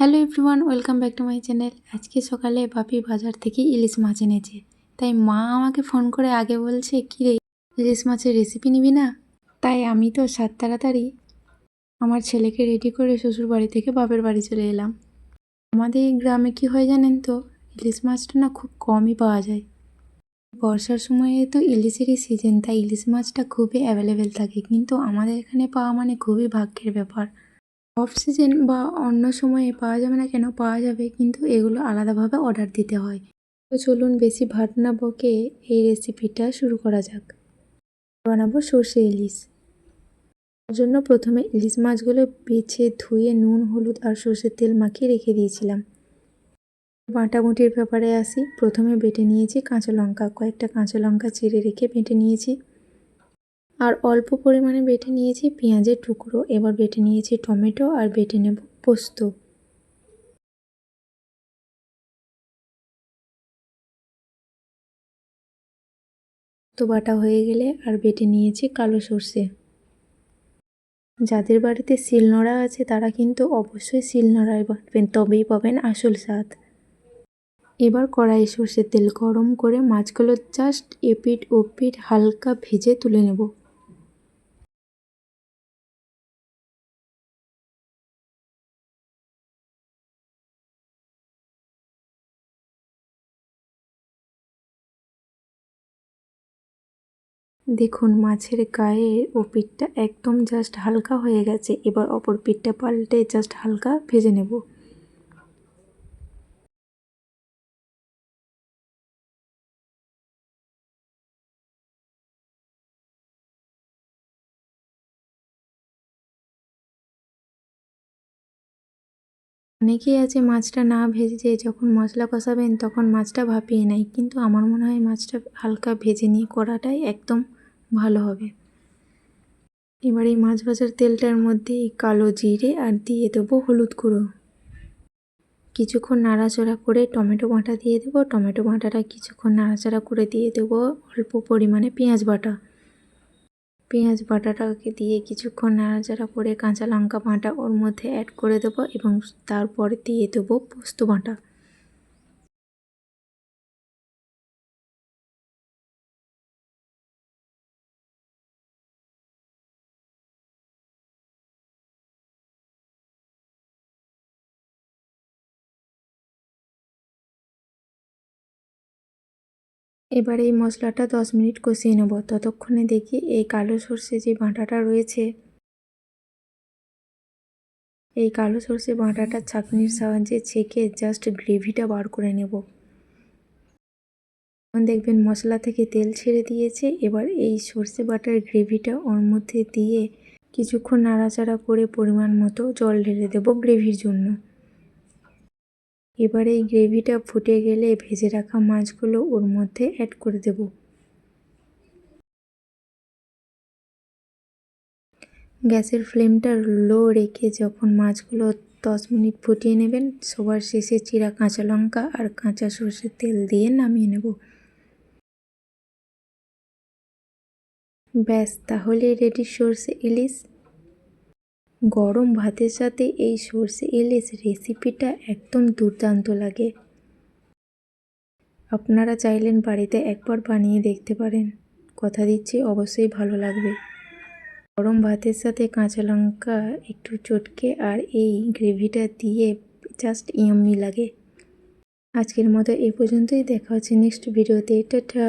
Hello everyone, welcome back to my channel. আজকে সকালে বাপি বাজার থেকে ইলিশ মাছ এনেছে, তাই মা আমাকে ফোন করে আগে বলছে, কী রে ইলিশ মাছের রেসিপি নিবি না? তাই আমি তো সাত তাড়াতাড়ি আমার ছেলেকে রেডি করে শ্বশুর বাড়ি থেকে বাপের বাড়ি চলে এলাম। আমাদের এই গ্রামে কী হয় জানেন তো, ইলিশ মাছটা না খুব কমই পাওয়া যায়। বর্ষার সময়ে তো ইলিশেরই সিজন, তাই ইলিশ মাছটা খুবই অ্যাভেলেবেল থাকে, কিন্তু আমাদের এখানে পাওয়া মানে খুবই ভাগ্যের ব্যাপার। অফ সিজন বা অন্য সময়ে পাওয়া যাবে না কেন, পাওয়া যাবে, কিন্তু এগুলো আলাদাভাবে অর্ডার দিতে হয়। তো চলুন বেশি ভাট না বকে এই রেসিপিটা শুরু করা যাক। বানাবো সর্ষে ইলিশ। তার জন্য প্রথমে ইলিশ মাছগুলো বেছে ধুয়ে নুন হলুদ আর সর্ষের তেল মাখিয়ে রেখে দিয়েছিলাম। বাটাবুটির ব্যাপারে আসি। প্রথমে বেটে নিয়েছি কাঁচা লঙ্কা, কয়েকটা কাঁচা লঙ্কা চিড়ে রেখে বেটে নিয়েছি। আর অল্প পরিমাণে বেটে নিয়েছি পেঁয়াজের টুকরো। এবার বেটে নিয়েছি টমেটো আর বেটে নেব পোস্ত। তো বাটা হয়ে গেলে আর বেটে নিয়েছি কালো সর্ষে। যাদের বাড়িতে শিলনোড়া আছে তারা কিন্তু অবশ্যই শিলনোড়ায় বাটবেন, তবেই পাবেন আসল স্বাদ। এবার কড়াইয়ে সর্ষের তেল গরম করে মাছগুলো জাস্ট এপিট ওপিট হালকা ভেজে তুলে নেব। দেখুন মাছের গায়ের ওপিটটা একদম জাস্ট হালকা হয়ে গেছে। এবার অপর পিঠটা পাল্টে জাস্ট হালকা ভেজে নেব। অনেকেই আছে মাছটা না ভেজে যখন মশলা কষাবেন তখন মাছটা ভাপিয়ে নেয়, কিন্তু আমার মনে হয় মাছটা হালকা ভেজে নিয়ে করাটাই একদম ভালো হবে। এবার এই মাছ ভাজার তেলটার মধ্যে এই কালো জিরে আর দিয়ে দেবো হলুদ গুঁড়ো। কিছুক্ষণ নাড়াচাড়া করে টমেটো বাটা দিয়ে দেবো। টমেটো বাটাটা কিছুক্ষণ নাড়াচাড়া করে দিয়ে দেবো অল্প পরিমাণে পেঁয়াজ বাটা। পেঁয়াজ বাটাটাকে দিয়ে কিছুক্ষণ নাড়াচাড়া করে কাঁচা লঙ্কা বাটা ওর মধ্যে অ্যাড করে দেবো এবং তারপরে দিয়ে দেবো পোস্ত বাটা। এবার এই মশলাটা 10 মিনিট কষিয়ে নেব। ততক্ষণে দেখি এই কালো সর্ষে যে বাটাটা রয়েছে, এই কালো সর্ষে বাটাটা ছাঁকনির সাহায্যে ছেঁকে জাস্ট গ্রেভিটা বার করে নেব। দেখবেন মশলা থেকে তেল ছেড়ে দিয়েছে। এবার এই সর্ষে বাটার গ্রেভিটা ওর মধ্যে দিয়ে কিছুক্ষণ নাড়াচাড়া করে পরিমাণ মতো জল ঢেলে দেব গ্রেভির জন্য। এবার এই গ্রেভিটা ফুটে গেলে ভেজে রাখা মাছগুলো ওর মধ্যে অ্যাড করে দেব। গ্যাসের ফ্লেমটা লো রেখে যখন মাছগুলো 10 মিনিট ফুটিয়ে নেবেন, সবার শেষে চিরা কাঁচা লঙ্কা আর কাঁচা সর্ষের তেল দিয়ে নামিয়ে নেব। ব্যাস, তাহলে রেডি সর্ষে ইলিশ। গরম ভাতের সাথে এই সর্ষে ইলিশ রেসিপিটা একদম দুর্দান্ত লাগে। আপনারা চাইলেন বাড়িতে একবার বানিয়ে দেখতে পারেন, কথা দিচ্ছি অবশ্যই ভালো লাগবে। গরম ভাতের সাথে কাঁচা লঙ্কা একটু চটকে আর এই গ্রেভিটা দিয়ে জাস্ট ইয়াম্মি লাগে। আজকের মতো এই পর্যন্তই, দেখা হচ্ছে নেক্সট ভিডিওতে। টাটা।